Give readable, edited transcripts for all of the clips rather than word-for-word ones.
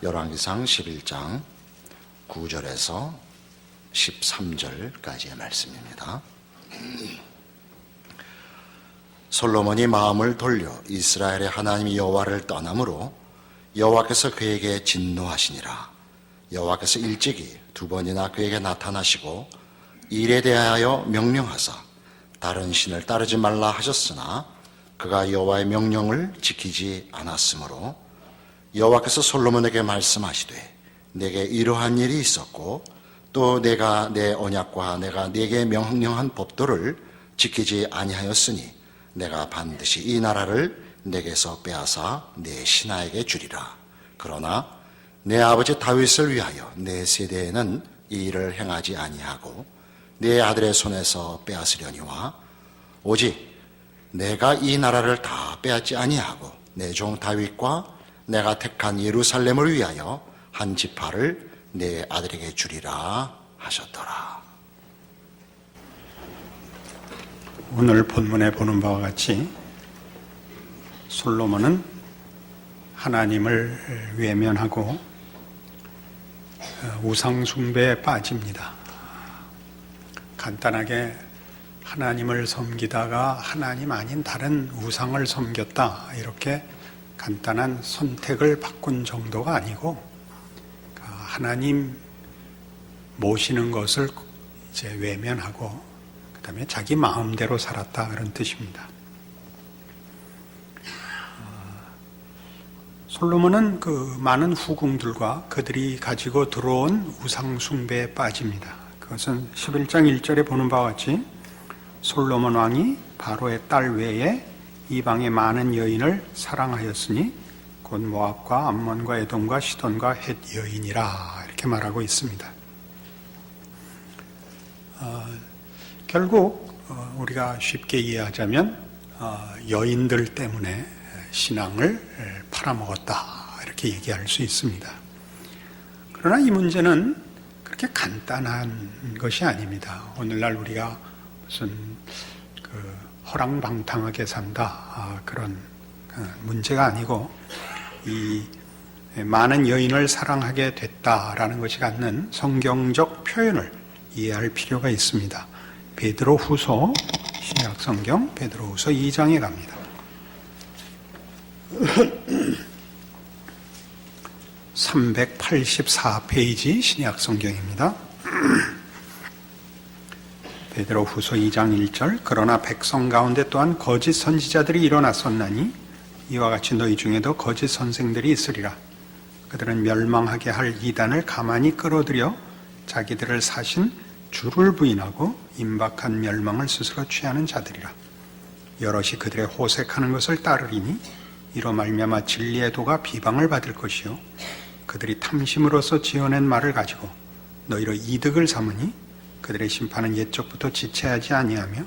열왕기상 11장 9절에서 13절까지의 말씀입니다. 솔로몬이 마음을 돌려 이스라엘의 하나님 여호와를 떠나므로 여호와께서 그에게 진노하시니라. 여호와께서 일찍이 두 번이나 그에게 나타나시고 일에 대하여 명령하사 다른 신을 따르지 말라 하셨으나 그가 여호와의 명령을 지키지 않았으므로 여호와께서 솔로몬에게 말씀하시되 내게 이러한 일이 있었고 또 내가 내 언약과 내가 네게 명령한 법도를 지키지 아니하였으니 내가 반드시 이 나라를 내게서 빼앗아 내 신하에게 주리라. 그러나 내 아버지 다윗을 위하여 내 세대에는 이 일을 행하지 아니하고 내 아들의 손에서 빼앗으려니와 오직 내가 이 나라를 다 빼앗지 아니하고 내 종 다윗과 내가 택한 예루살렘을 위하여 한 지파를 내 아들에게 주리라 하셨더라. 오늘 본문에 보는 바와 같이 솔로몬은 하나님을 외면하고 우상 숭배에 빠집니다. 간단하게 하나님을 섬기다가 하나님 아닌 다른 우상을 섬겼다, 이렇게 간단한 선택을 바꾼 정도가 아니고 하나님 모시는 것을 이제 외면하고 그 다음에 자기 마음대로 살았다, 그런 뜻입니다. 솔로몬은 그 많은 후궁들과 그들이 가지고 들어온 우상 숭배에 빠집니다. 그것은 11장 1절에 보는 바와 같이 솔로몬 왕이 바로의 딸 외에 이방의 많은 여인을 사랑하였으니 곧 모압과 암몬과 에돔과 시돈과 헷 여인이라, 이렇게 말하고 있습니다. 결국 우리가 쉽게 이해하자면 여인들 때문에 신앙을 팔아먹었다, 이렇게 얘기할 수 있습니다. 그러나 이 문제는 그렇게 간단한 것이 아닙니다. 오늘날 우리가 무슨 허랑방탕하게 산다, 그런 문제가 아니고 이 많은 여인을 사랑하게 됐다라는 것이 갖는 성경적 표현을 이해할 필요가 있습니다. 베드로후서, 신약성경 베드로후서 2장에 갑니다. 384페이지 신약성경입니다. 베드로후서 2장 1절 그러나 백성 가운데 또한 거짓 선지자들이 일어났었나니 이와 같이 너희 중에도 거짓 선생들이 있으리라. 그들은 멸망하게 할 이단을 가만히 끌어들여 자기들을 사신 주를 부인하고 임박한 멸망을 스스로 취하는 자들이라. 여럿이 그들의 호색하는 것을 따르리니 이로 말미암아 진리의 도가 비방을 받을 것이요 그들이 탐심으로써 지어낸 말을 가지고 너희로 이득을 삼으니 그들의 심판은 옛적부터 지체하지 아니하며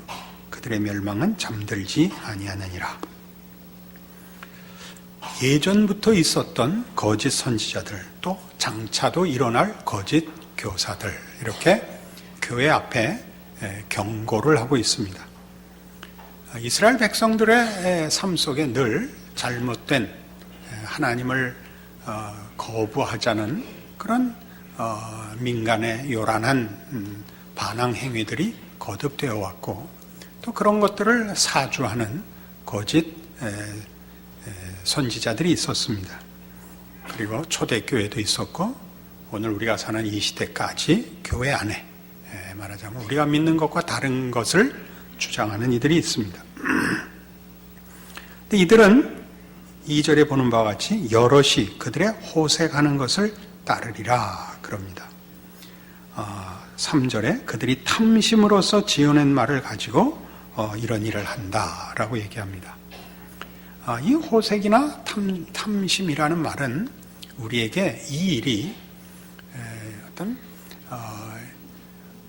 그들의 멸망은 잠들지 아니하느니라. 예전부터 있었던 거짓 선지자들, 또 장차도 일어날 거짓 교사들, 이렇게 교회 앞에 경고를 하고 있습니다. 이스라엘 백성들의 삶 속에 늘 잘못된 하나님을 거부하자는 그런 민간의 요란한 반항 행위들이 거듭되어 왔고, 또 그런 것들을 사주하는 거짓 선지자들이 있었습니다. 그리고 초대교회도 있었고 오늘 우리가 사는 이 시대까지 교회 안에 말하자면 우리가 믿는 것과 다른 것을 주장하는 이들이 있습니다. 근데 이들은 2절에 보는 바와 같이 여럿이 그들의 호색하는 것을 따르리라 그럽니다. 3절에 그들이 탐심으로써 지어낸 말을 가지고 이런 일을 한다라고 얘기합니다. 이 호색이나 탐심이라는 말은 우리에게 이 일이 어떤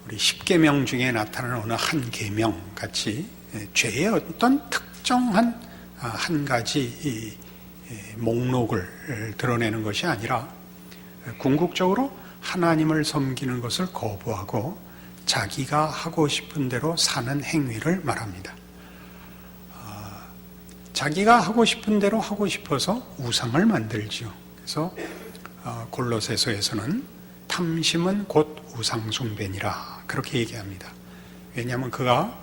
우리 10계명 중에 나타나는 어느 한 계명 같이 죄의 어떤 특정한 한 가지 목록을 드러내는 것이 아니라 궁극적으로 하나님을 섬기는 것을 거부하고 자기가 하고 싶은 대로 사는 행위를 말합니다. 자기가 하고 싶은 대로 하고 싶어서 우상을 만들죠. 그래서 골로새서에서는 탐심은 곧 우상숭배니라 그렇게 얘기합니다. 왜냐하면 그가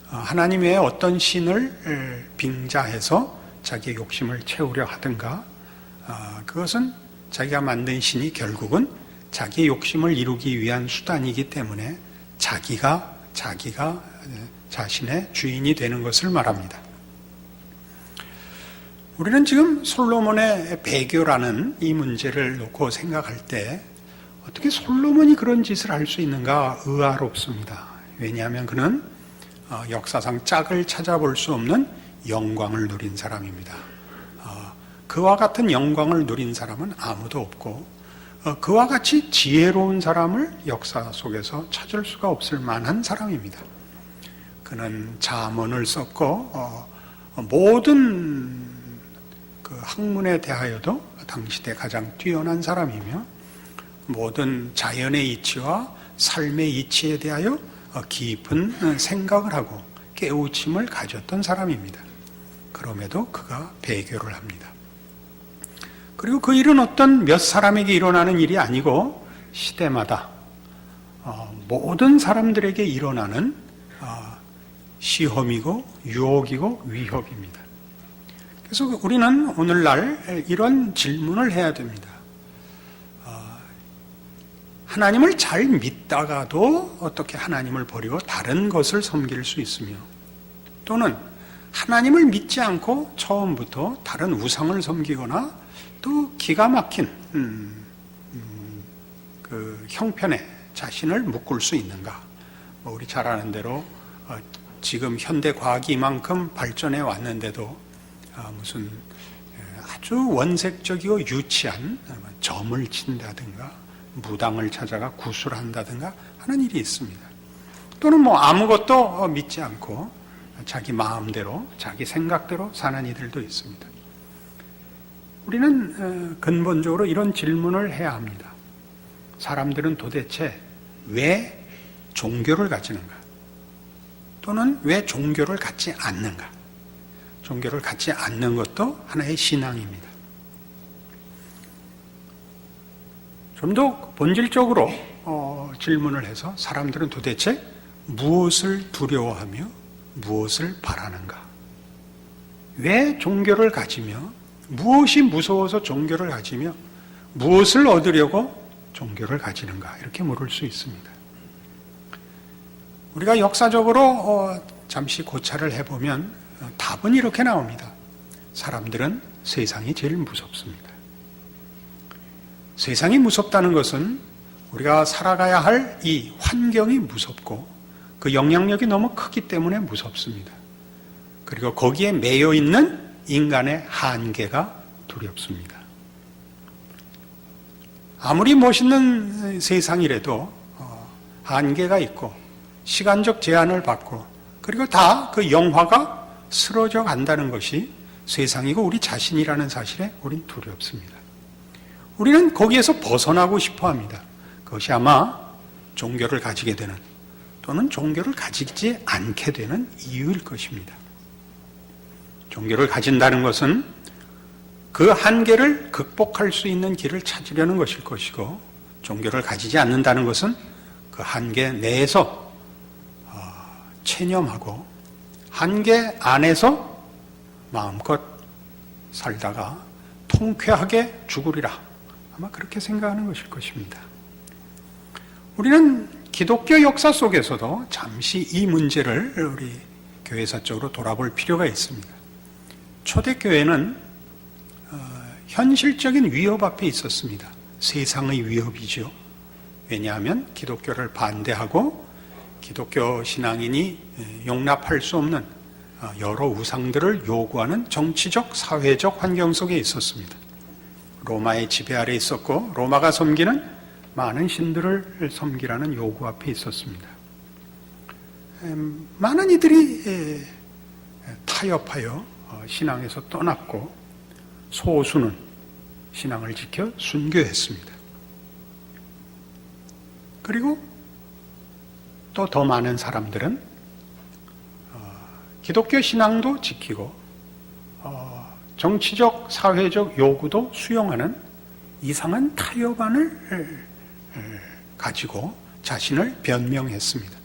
하나님 외에 어떤 신을 빙자해서 자기의 욕심을 채우려 하든가, 그것은 자기가 만든 신이 결국은 자기의 욕심을 이루기 위한 수단이기 때문에 자기가 자신의 주인이 되는 것을 말합니다. 우리는 지금 솔로몬의 배교라는 이 문제를 놓고 생각할 때 어떻게 솔로몬이 그런 짓을 할 수 있는가 의아롭습니다. 왜냐하면 그는 역사상 짝을 찾아볼 수 없는 영광을 누린 사람입니다. 그와 같은 영광을 누린 사람은 아무도 없고, 그와 같이 지혜로운 사람을 역사 속에서 찾을 수가 없을 만한 사람입니다. 그는 잠언을 썼고 모든 그 학문에 대하여도 당시대 가장 뛰어난 사람이며, 모든 자연의 이치와 삶의 이치에 대하여 깊은 생각을 하고 깨우침을 가졌던 사람입니다. 그럼에도 그가 배교를 합니다. 그리고 그 일은 어떤 몇 사람에게 일어나는 일이 아니고 시대마다 모든 사람들에게 일어나는 시험이고 유혹이고 위협입니다. 그래서 우리는 오늘날 이런 질문을 해야 됩니다. 하나님을 잘 믿다가도 어떻게 하나님을 버리고 다른 것을 섬길 수 있으며, 또는 하나님을 믿지 않고 처음부터 다른 우상을 섬기거나 또 기가 막힌 그 형편에 자신을 묶을 수 있는가? 우리 잘 아는 대로 지금 현대 과학이 이만큼 발전해 왔는데도 무슨 아주 원색적이고 유치한 점을 친다든가 무당을 찾아가 구술한다든가 하는 일이 있습니다. 또는 아무것도 믿지 않고 자기 마음대로 자기 생각대로 사는 이들도 있습니다. 우리는 근본적으로 이런 질문을 해야 합니다. 사람들은 도대체 왜 종교를 가지는가? 또는 왜 종교를 갖지 않는가? 종교를 갖지 않는 것도 하나의 신앙입니다. 좀 더 본질적으로 질문을 해서 사람들은 도대체 무엇을 두려워하며 무엇을 바라는가? 왜 종교를 가지며 무엇이 무서워서 종교를 가지며 무엇을 얻으려고 종교를 가지는가? 이렇게 물을 수 있습니다. 우리가 역사적으로 잠시 고찰을 해보면 답은 이렇게 나옵니다. 사람들은 세상이 제일 무섭습니다. 세상이 무섭다는 것은 우리가 살아가야 할 이 환경이 무섭고 그 영향력이 너무 크기 때문에 무섭습니다. 그리고 거기에 매여 있는 인간의 한계가 두렵습니다. 아무리 멋있는 세상이라도 한계가 있고 시간적 제한을 받고, 그리고 다 그 영화가 쓰러져 간다는 것이 세상이고 우리 자신이라는 사실에 우린 두렵습니다. 우리는 거기에서 벗어나고 싶어 합니다. 그것이 아마 종교를 가지게 되는, 또는 종교를 가지지 않게 되는 이유일 것입니다. 종교를 가진다는 것은 그 한계를 극복할 수 있는 길을 찾으려는 것일 것이고, 종교를 가지지 않는다는 것은 그 한계 내에서 체념하고 한계 안에서 마음껏 살다가 통쾌하게 죽으리라, 아마 그렇게 생각하는 것일 것입니다. 우리는 기독교 역사 속에서도 잠시 이 문제를 우리 교회사적으로 돌아볼 필요가 있습니다. 초대교회는 현실적인 위협 앞에 있었습니다. 세상의 위협이죠. 왜냐하면 기독교를 반대하고 기독교 신앙인이 용납할 수 없는 여러 우상들을 요구하는 정치적, 사회적 환경 속에 있었습니다. 로마의 지배 아래 있었고, 로마가 섬기는 많은 신들을 섬기라는 요구 앞에 있었습니다. 많은 이들이 타협하여 신앙에서 떠났고, 소수는 신앙을 지켜 순교했습니다. 그리고 또 더 많은 사람들은 기독교 신앙도 지키고 정치적, 사회적 요구도 수용하는 이상한 타협안을 가지고 자신을 변명했습니다.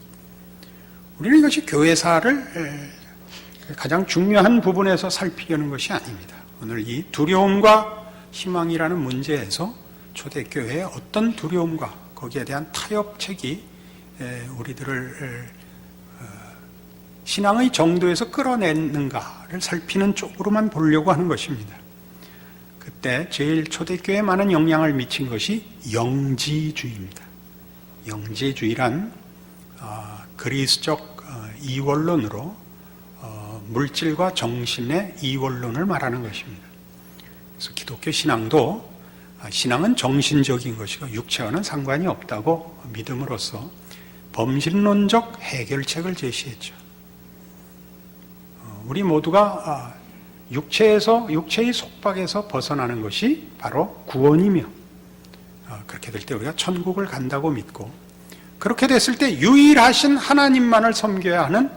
우리는 이것이 교회사를 가장 중요한 부분에서 살피려는 것이 아닙니다. 오늘 이 두려움과 희망이라는 문제에서 초대교회의 어떤 두려움과 거기에 대한 타협책이 우리들을 신앙의 정도에서 끌어내는가를 살피는 쪽으로만 보려고 하는 것입니다. 그때 제일 초대교회에 많은 영향을 미친 것이 영지주의입니다. 영지주의란 그리스적 이원론으로 물질과 정신의 이원론을 말하는 것입니다. 그래서 기독교 신앙도 신앙은 정신적인 것이고 육체와는 상관이 없다고 믿음으로써 범신론적 해결책을 제시했죠. 우리 모두가 육체의 속박에서 벗어나는 것이 바로 구원이며, 그렇게 될 때 우리가 천국을 간다고 믿고, 그렇게 됐을 때 유일하신 하나님만을 섬겨야 하는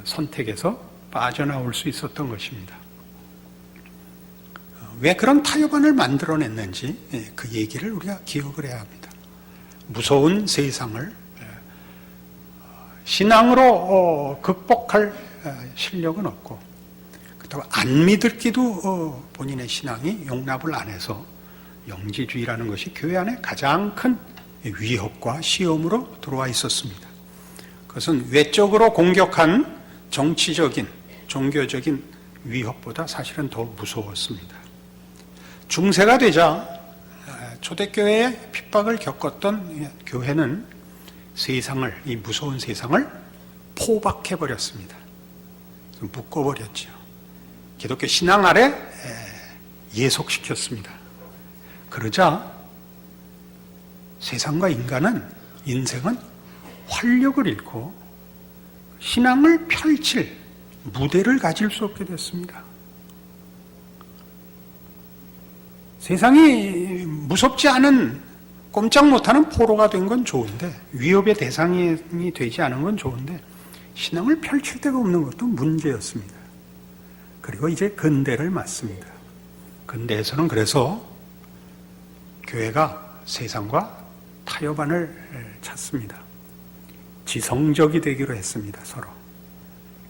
선택에서 빠져나올 수 있었던 것입니다. 왜 그런 타협안을 만들어냈는지 그 얘기를 우리가 기억을 해야 합니다. 무서운 세상을 신앙으로 극복할 실력은 없고, 그렇다고 안 믿기도 본인의 신앙이 용납을 안 해서 영지주의라는 것이 교회 안에 가장 큰 위협과 시험으로 들어와 있었습니다. 그것은 외적으로 공격한 정치적인, 종교적인 위협보다 사실은 더 무서웠습니다. 중세가 되자 초대교회의 핍박을 겪었던 교회는 세상을, 이 무서운 세상을 포박해버렸습니다. 묶어버렸죠. 기독교 신앙 아래 예속시켰습니다. 그러자 세상과 인생은 활력을 잃고 신앙을 펼칠 무대를 가질 수 없게 됐습니다. 세상이 무섭지 않은, 꼼짝 못하는 포로가 된 건 좋은데, 위협의 대상이 되지 않은 건 좋은데, 신앙을 펼칠 데가 없는 것도 문제였습니다. 그리고 이제 근대를 맞습니다. 근대에서는 그래서 교회가 세상과 타협안을 찾습니다. 지성적이 되기로 했습니다, 서로.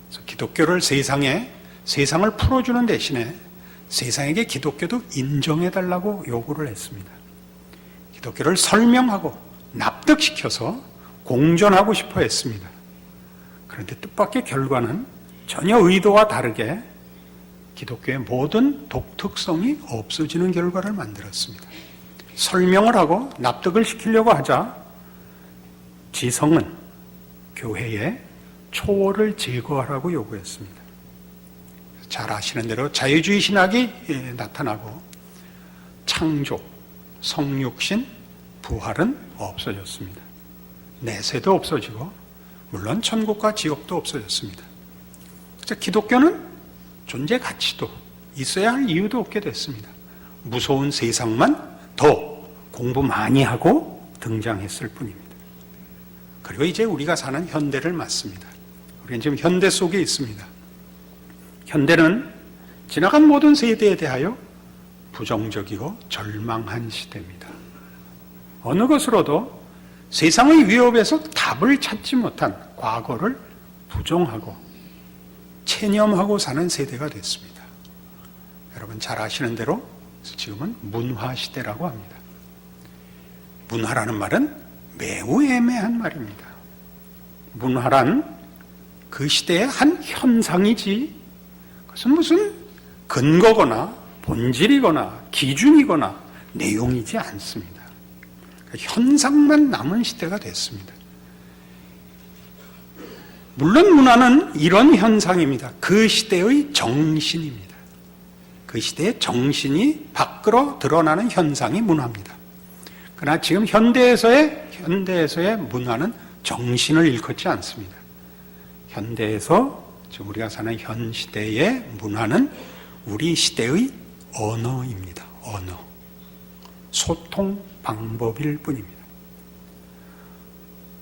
그래서 기독교를 세상을 풀어주는 대신에 세상에게 기독교도 인정해달라고 요구를 했습니다. 기독교를 설명하고 납득시켜서 공존하고 싶어 했습니다. 그런데 뜻밖의 결과는 전혀 의도와 다르게 기독교의 모든 독특성이 없어지는 결과를 만들었습니다. 설명을 하고 납득을 시키려고 하자 지성은 교회의 초월을 제거하라고 요구했습니다. 잘 아시는 대로 자유주의 신학이 나타나고 창조, 성육신, 부활은 없어졌습니다. 내세도 없어지고 물론 천국과 지옥도 없어졌습니다. 그래서 기독교는 존재 가치도 있어야 할 이유도 없게 됐습니다. 무서운 세상만 더 공부 많이 하고 등장했을 뿐입니다. 그리고 이제 우리가 사는 현대를 맞습니다. 우리는 지금 현대 속에 있습니다. 현대는 지나간 모든 세대에 대하여 부정적이고 절망한 시대입니다. 어느 것으로도 세상의 위협에서 답을 찾지 못한 과거를 부정하고 체념하고 사는 세대가 됐습니다. 여러분 잘 아시는 대로 지금은 문화 시대라고 합니다. 문화라는 말은 매우 애매한 말입니다. 문화란 그 시대의 한 현상이지 그것은 무슨 근거거나 본질이거나 기준이거나 내용이지 않습니다. 현상만 남은 시대가 됐습니다. 물론 문화는 이런 현상입니다. 그 시대의 정신입니다. 그 시대의 정신이 밖으로 드러나는 현상이 문화입니다. 그러나 지금 현대에서의 문화는 정신을 일컫지 않습니다. 현대에서 지금 우리가 사는 현 시대의 문화는 우리 시대의 언어입니다. 언어. 소통 방법일 뿐입니다.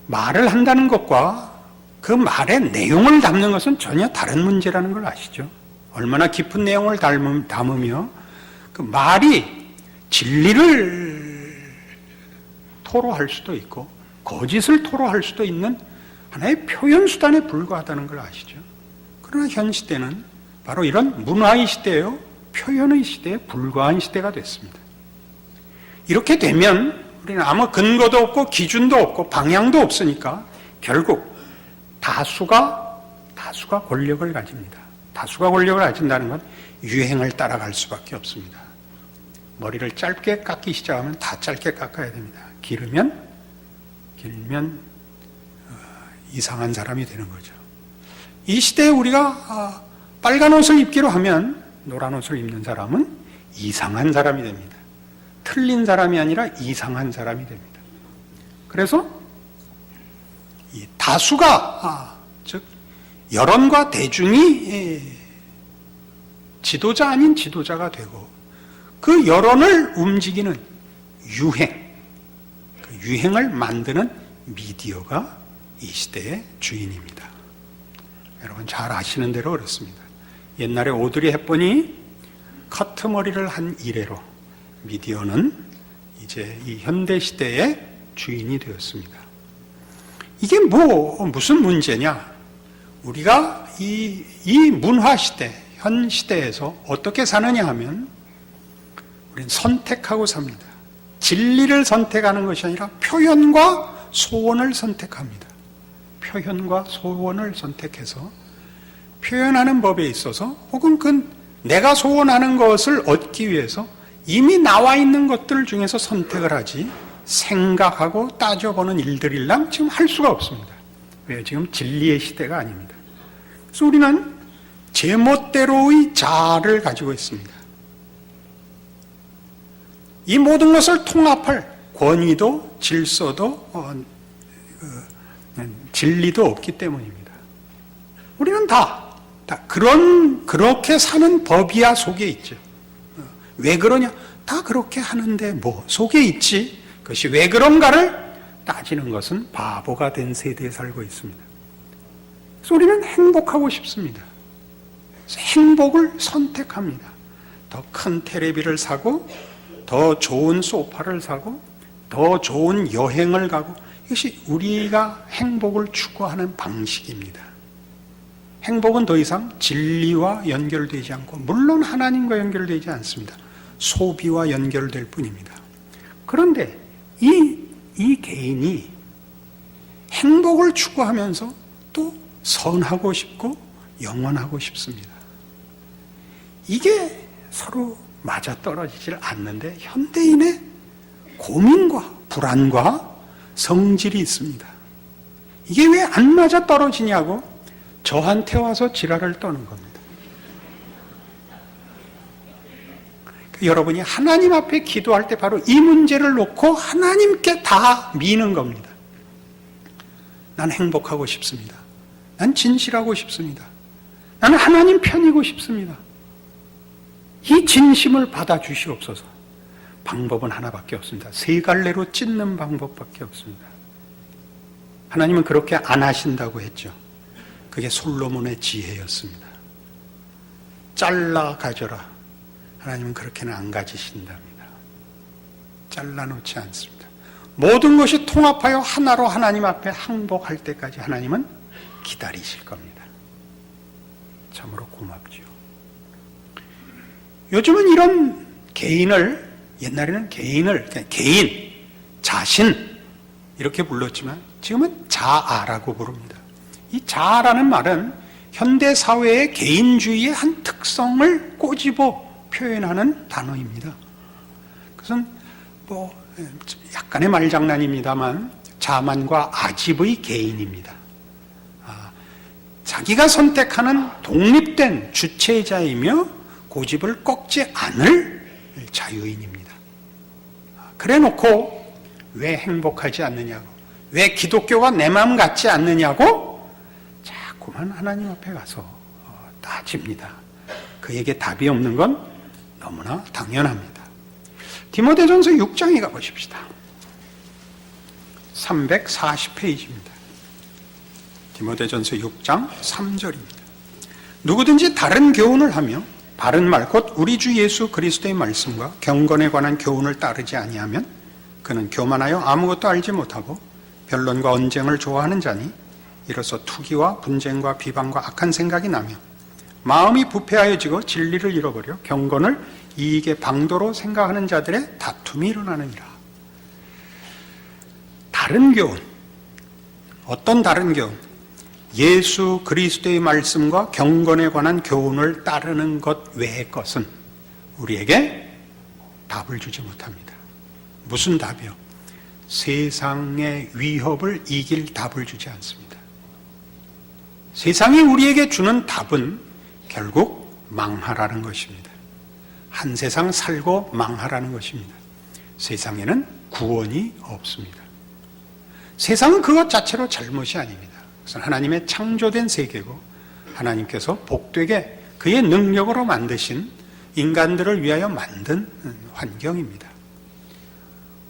말을 한다는 것과 그 말의 내용을 담는 것은 전혀 다른 문제라는 걸 아시죠? 얼마나 깊은 내용을 담으며 그 말이 진리를 토로할 수도 있고 거짓을 토로할 수도 있는 하나의 표현 수단에 불과하다는 걸 아시죠? 그러나 현 시대는 바로 이런 문화의 시대예요. 표현의 시대에 불과한 시대가 됐습니다. 이렇게 되면 우리는 아무 근거도 없고 기준도 없고 방향도 없으니까 결국 다수가 권력을 가집니다. 다수가 권력을 가진다는 건 유행을 따라갈 수밖에 없습니다. 머리를 짧게 깎기 시작하면 다 짧게 깎아야 됩니다. 길면 이상한 사람이 되는 거죠. 이 시대에 우리가 빨간 옷을 입기로 하면 노란 옷을 입는 사람은 이상한 사람이 됩니다. 틀린 사람이 아니라 이상한 사람이 됩니다. 그래서 이 다수가 즉 여론과 대중이 지도자 아닌 지도자가 되고 그 여론을 움직이는 유행, 그 유행을 만드는 미디어가 이 시대의 주인입니다. 여러분 잘 아시는 대로 그렇습니다. 옛날에 오드리 헵번이 커트머리를 한 이래로 미디어는 이제 이 현대 시대의 주인이 되었습니다. 이게 무슨 문제냐? 우리가 이 문화 시대, 현 시대에서 어떻게 사느냐 하면 우리는 선택하고 삽니다. 진리를 선택하는 것이 아니라 표현과 소원을 선택합니다. 표현과 소원을 선택해서 표현하는 법에 있어서 혹은 내가 소원하는 것을 얻기 위해서 이미 나와 있는 것들 중에서 선택을 하지 생각하고 따져보는 일들이랑 지금 할 수가 없습니다. 왜? 지금 진리의 시대가 아닙니다. 그래서 우리는 제멋대로의 자아를 가지고 있습니다. 이 모든 것을 통합할 권위도 질서도 진리도 없기 때문입니다. 우리는 그렇게 사는 법이야 속에 있죠. 왜 그러냐? 다 그렇게 하는데 속에 있지. 그것이 왜 그런가를 따지는 것은 바보가 된 세대에 살고 있습니다. 그래서 우리는 행복하고 싶습니다. 그래서 행복을 선택합니다. 더 큰 테레비를 사고, 더 좋은 소파를 사고, 더 좋은 여행을 가고, 이것이 우리가 행복을 추구하는 방식입니다. 행복은 더 이상 진리와 연결되지 않고, 물론 하나님과 연결되지 않습니다. 소비와 연결될 뿐입니다. 그런데 이 개인이 행복을 추구하면서 또 선하고 싶고 영원하고 싶습니다. 이게 서로 맞아떨어지질 않는데 현대인의 고민과 불안과 성질이 있습니다. 이게 왜 안 맞아떨어지냐고 저한테 와서 지랄을 떠는 겁니다. 여러분이 하나님 앞에 기도할 때 바로 이 문제를 놓고 하나님께 다 미는 겁니다. 난 행복하고 싶습니다. 난 진실하고 싶습니다. 나는 하나님 편이고 싶습니다. 이 진심을 받아주시옵소서. 방법은 하나밖에 없습니다. 세 갈래로 찢는 방법밖에 없습니다. 하나님은 그렇게 안 하신다고 했죠. 그게 솔로몬의 지혜였습니다. 잘라 가져라. 하나님은 그렇게는 안 가지신답니다. 잘라놓지 않습니다. 모든 것이 통합하여 하나로 하나님 앞에 항복할 때까지 하나님은 기다리실 겁니다. 참으로 고맙죠. 요즘은 이런 개인을, 옛날에는 개인을 그냥 개인, 자신 이렇게 불렀지만 지금은 자아라고 부릅니다. 이 자아라는 말은 현대 사회의 개인주의의 한 특성을 꼬집어 표현하는 단어입니다. 그것은 약간의 말장난입니다만 자만과 아집의 개인입니다. 자기가 선택하는 독립된 주체자이며 고집을 꺾지 않을 자유인입니다. 그래 놓고 왜 행복하지 않느냐고, 왜 기독교가 내 마음 같지 않느냐고 자꾸만 하나님 앞에 가서 따집니다. 그에게 답이 없는 건 너무나 당연합니다. 디모데전서 6장에 가보십시다. 340페이지입니다. 디모데전서 6장 3절입니다. 누구든지 다른 교훈을 하며 바른 말 곧 우리 주 예수 그리스도의 말씀과 경건에 관한 교훈을 따르지 아니하면 그는 교만하여 아무것도 알지 못하고 변론과 언쟁을 좋아하는 자니 이로써 투기와 분쟁과 비방과 악한 생각이 나며 마음이 부패하여지고 진리를 잃어버려 경건을 이익의 방도로 생각하는 자들의 다툼이 일어나느니라. 다른 교훈, 어떤 다른 교훈? 예수 그리스도의 말씀과 경건에 관한 교훈을 따르는 것 외의 것은 우리에게 답을 주지 못합니다. 무슨 답이요? 세상의 위협을 이길 답을 주지 않습니다. 세상이 우리에게 주는 답은 결국 망하라는 것입니다. 한 세상 살고 망하라는 것입니다. 세상에는 구원이 없습니다. 세상은 그것 자체로 잘못이 아닙니다. 그것은 하나님의 창조된 세계고 하나님께서 복되게 그의 능력으로 만드신 인간들을 위하여 만든 환경입니다.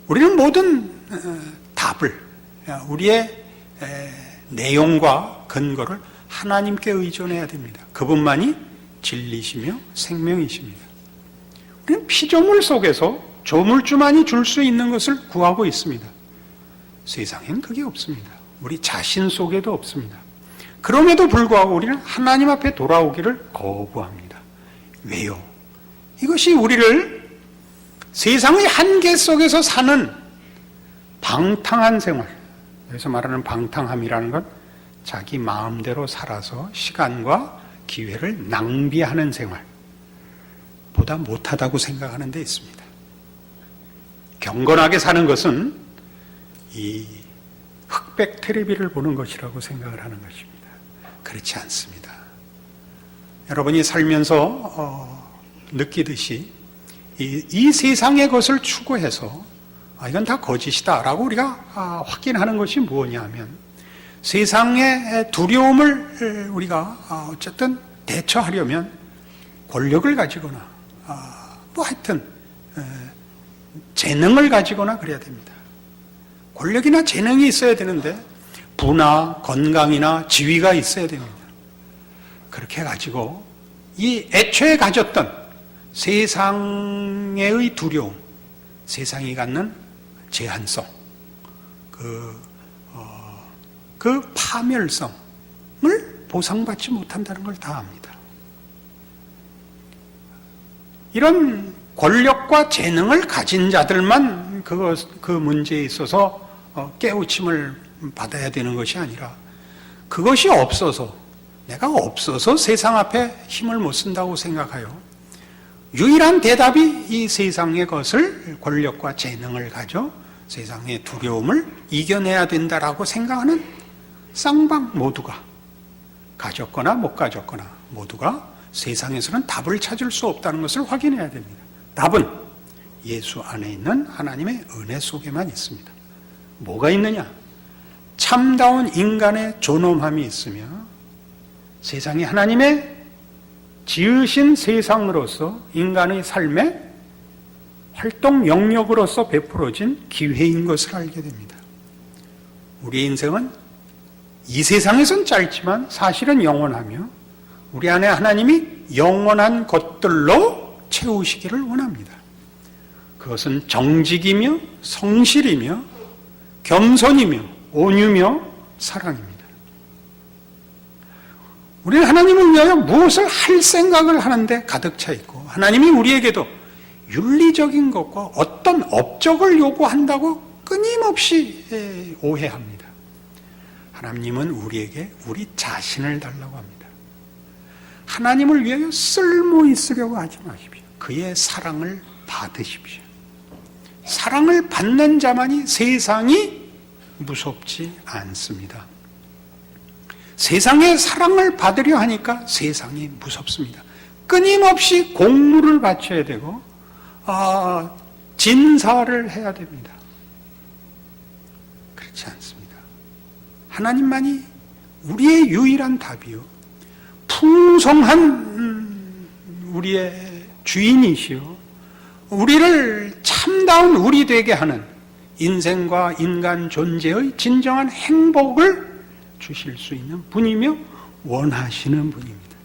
우리는 모든 답을, 우리의 내용과 근거를 하나님께 의존해야 됩니다. 그분만이 진리시며 생명이십니다. 우리는 피조물 속에서 조물주만이 줄 수 있는 것을 구하고 있습니다. 세상엔 그게 없습니다. 우리 자신 속에도 없습니다. 그럼에도 불구하고 우리는 하나님 앞에 돌아오기를 거부합니다. 왜요? 이것이 우리를 세상의 한계 속에서 사는 방탕한 생활, 여기서 말하는 방탕함이라는 건 자기 마음대로 살아서 시간과 기회를 낭비하는 생활 보다 못하다고 생각하는 데 있습니다. 경건하게 사는 것은 이 흑백 텔레비를 보는 것이라고 생각을 하는 것입니다. 그렇지 않습니다. 여러분이 살면서 느끼듯이 이 세상의 것을 추구해서 이건 다 거짓이다라고 우리가 확인하는 것이 무엇이냐 하면 세상의 두려움을 우리가 어쨌든 대처하려면 권력을 가지거나 하여튼 재능을 가지거나 그래야 됩니다. 권력이나 재능이 있어야 되는데 부나 건강이나 지위가 있어야 됩니다. 그렇게 가지고 이 애초에 가졌던 세상의 두려움, 세상이 갖는 제한성, 그 파멸성을 보상받지 못한다는 걸 다 압니다. 이런 권력과 재능을 가진 자들만 그 문제에 있어서 깨우침을 받아야 되는 것이 아니라 그것이 없어서 내가 없어서 세상 앞에 힘을 못 쓴다고 생각하여 유일한 대답이 이 세상의 것을 권력과 재능을 가져 세상의 두려움을 이겨내야 된다라고 생각하는 쌍방 모두가 가졌거나 못 가졌거나 모두가 세상에서는 답을 찾을 수 없다는 것을 확인해야 됩니다. 답은 예수 안에 있는 하나님의 은혜 속에만 있습니다. 뭐가 있느냐? 참다운 인간의 존엄함이 있으며 세상이 하나님의 지으신 세상으로서 인간의 삶의 활동 영역으로서 베풀어진 기회인 것을 알게 됩니다. 우리의 인생은 이 세상에선 짧지만 사실은 영원하며 우리 안에 하나님이 영원한 것들로 채우시기를 원합니다. 그것은 정직이며 성실이며 겸손이며 온유며 사랑입니다. 우리는 하나님을 위하여 무엇을 할 생각을 하는데 가득 차 있고 하나님이 우리에게도 윤리적인 것과 어떤 업적을 요구한다고 끊임없이 오해합니다. 하나님은 우리에게 우리 자신을 달라고 합니다. 하나님을 위하여 쓸모 있으려고 하지 마십시오. 그의 사랑을 받으십시오. 사랑을 받는 자만이 세상이 무섭지 않습니다. 세상의 사랑을 받으려 하니까 세상이 무섭습니다. 끊임없이 공물을 바쳐야 되고 진사를 해야 됩니다. 그렇지 않습니다. 하나님만이 우리의 유일한 답이요 풍성한 우리의 주인이시요 우리를 참다운 우리 되게 하는 인생과 인간 존재의 진정한 행복을 주실 수 있는 분이며 원하시는 분입니다.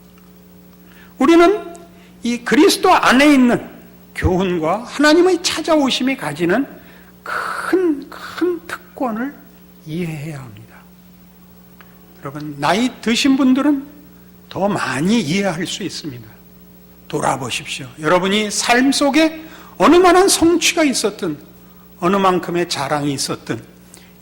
우리는 이 그리스도 안에 있는 교훈과 하나님의 찾아오심이 가지는 큰 특권을 이해해야 합니다. 여러분, 나이 드신 분들은 더 많이 이해할 수 있습니다. 돌아보십시오. 여러분이 삶 속에 어느 만한 성취가 있었든 어느 만큼의 자랑이 있었든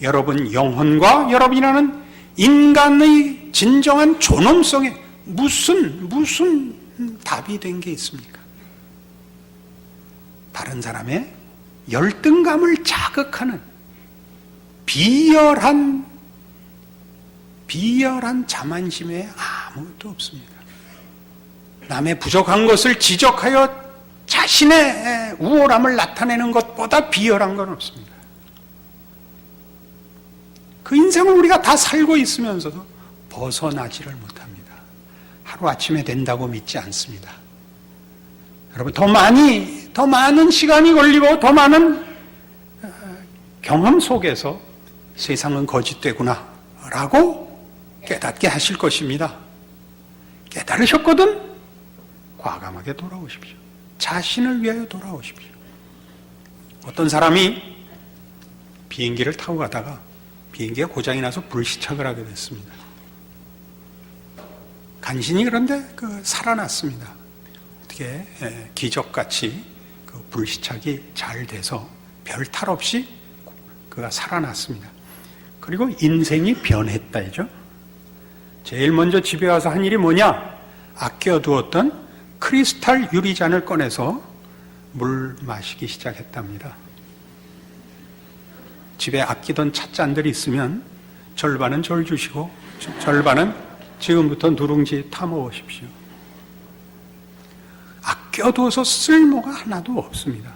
여러분 영혼과 여러분이라는 인간의 진정한 존엄성에 무슨 답이 된 게 있습니까? 다른 사람의 열등감을 자극하는 비열한 자만심에 아무것도 없습니다. 남의 부족한 것을 지적하여 자신의 우월함을 나타내는 것보다 비열한 건 없습니다. 그 인생을 우리가 다 살고 있으면서도 벗어나지를 못합니다. 하루아침에 된다고 믿지 않습니다. 여러분, 더 많은 시간이 걸리고 더 많은 경험 속에서 세상은 거짓되구나 라고 깨닫게 하실 것입니다. 깨달으셨거든 과감하게 돌아오십시오. 자신을 위하여 돌아오십시오. 어떤 사람이 비행기를 타고 가다가 비행기가 고장이 나서 불시착을 하게 됐습니다. 간신히 그런데 살아났습니다. 어떻게 기적같이 그 불시착이 잘 돼서 별 탈 없이 그가 살아났습니다. 그리고 인생이 변했다죠. 제일 먼저 집에 와서 한 일이 뭐냐? 아껴두었던 크리스탈 유리잔을 꺼내서 물 마시기 시작했답니다. 집에 아끼던 찻잔들이 있으면 절반은 절 주시고 절반은 지금부터 누룽지 타 먹으십시오. 아껴둬서 쓸모가 하나도 없습니다.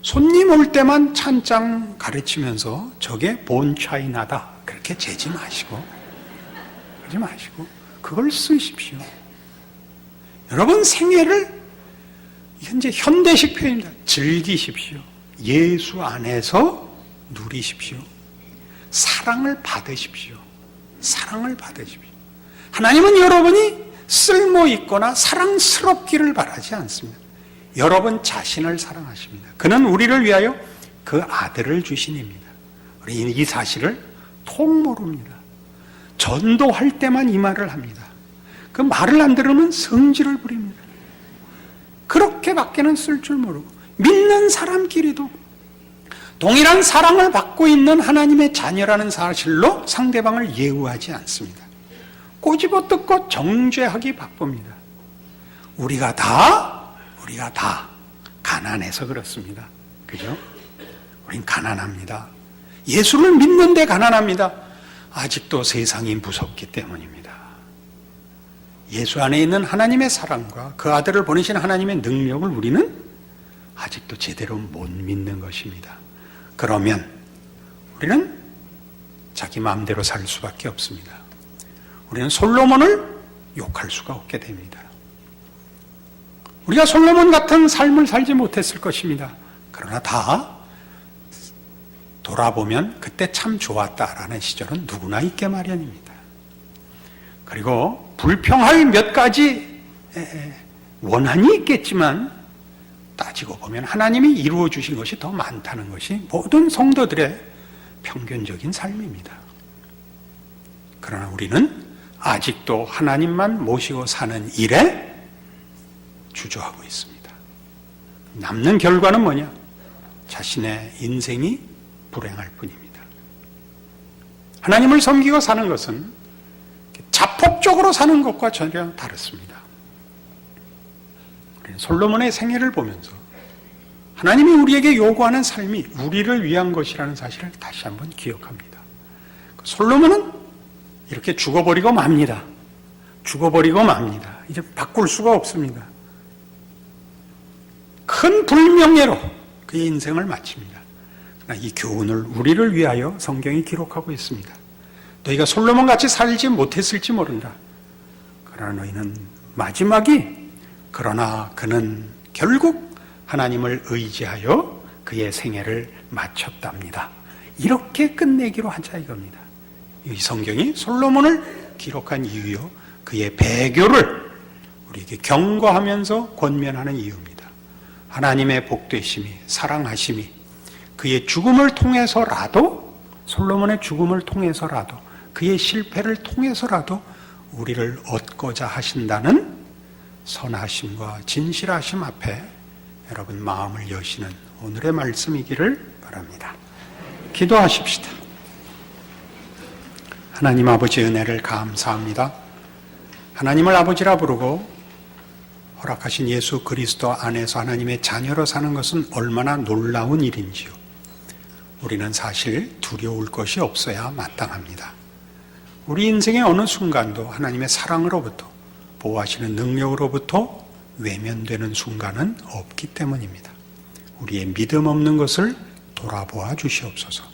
손님 올 때만 찬장 가르치면서 저게 본 차이나다 그렇게 재지 마시고 그걸 쓰십시오. 여러분 생애를 현재 현대식 표현입니다. 즐기십시오. 예수 안에서 누리십시오. 사랑을 받으십시오. 하나님은 여러분이 쓸모 있거나 사랑스럽기를 바라지 않습니다. 여러분 자신을 사랑하십니다. 그는 우리를 위하여 그 아들을 주시니입니다. 우리 이 사실을 통 모릅니다. 전도할 때만 이 말을 합니다. 그 말을 안 들으면 성질을 부립니다. 그렇게밖에는 쓸 줄 모르고 믿는 사람끼리도 동일한 사랑을 받고 있는 하나님의 자녀라는 사실로 상대방을 예우하지 않습니다. 꼬집어 뜯고 정죄하기 바쁩니다. 우리가 다 가난해서 그렇습니다. 그죠? 우린 가난합니다. 예수를 믿는데 가난합니다. 아직도 세상이 무섭기 때문입니다. 예수 안에 있는 하나님의 사랑과 그 아들을 보내신 하나님의 능력을 우리는 아직도 제대로 못 믿는 것입니다. 그러면 우리는 자기 마음대로 살 수밖에 없습니다. 우리는 솔로몬을 욕할 수가 없게 됩니다. 우리가 솔로몬 같은 삶을 살지 못했을 것입니다. 그러나 다 돌아보면 그때 참 좋았다라는 시절은 누구나 있게 마련입니다. 그리고 불평할 몇 가지 원한이 있겠지만 따지고 보면 하나님이 이루어 주신 것이 더 많다는 것이 모든 성도들의 평균적인 삶입니다. 그러나 우리는 아직도 하나님만 모시고 사는 일에 주저하고 있습니다. 남는 결과는 뭐냐? 자신의 인생이 불행할 뿐입니다. 하나님을 섬기고 사는 것은 자폭적으로 사는 것과 전혀 다릅니다. 솔로몬의 생애를 보면서 하나님이 우리에게 요구하는 삶이 우리를 위한 것이라는 사실을 다시 한번 기억합니다. 솔로몬은 이렇게 죽어버리고 맙니다. 이제 바꿀 수가 없습니다. 큰 불명예로 그의 인생을 마칩니다. 그러나 이 교훈을 우리를 위하여 성경이 기록하고 있습니다. 너희가 솔로몬같이 살지 못했을지 모른다. 그러나 너희는 그러나 그는 결국 하나님을 의지하여 그의 생애를 마쳤답니다. 이렇게 끝내기로 하자 이겁니다. 이 성경이 솔로몬을 기록한 이유요, 그의 배교를 우리에게 경고하면서 권면하는 이유입니다. 하나님의 복되심이, 사랑하심이 그의 죽음을 통해서라도, 솔로몬의 죽음을 통해서라도, 그의 실패를 통해서라도 우리를 얻고자 하신다는 선하심과 진실하심 앞에 여러분 마음을 여시는 오늘의 말씀이기를 바랍니다. 기도하십시다. 하나님 아버지 은혜를 감사합니다. 하나님을 아버지라 부르고 허락하신 예수 그리스도 안에서 하나님의 자녀로 사는 것은 얼마나 놀라운 일인지요. 우리는 사실 두려울 것이 없어야 마땅합니다. 우리 인생의 어느 순간도 하나님의 사랑으로부터, 보호하시는 능력으로부터 외면되는 순간은 없기 때문입니다. 우리의 믿음 없는 것을 돌아보아 주시옵소서.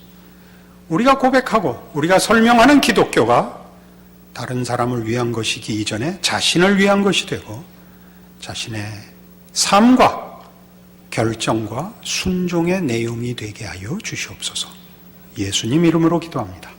우리가 고백하고 우리가 설명하는 기독교가 다른 사람을 위한 것이기 이전에 자신을 위한 것이 되고 자신의 삶과 결정과 순종의 내용이 되게 하여 주시옵소서. 예수님 이름으로 기도합니다.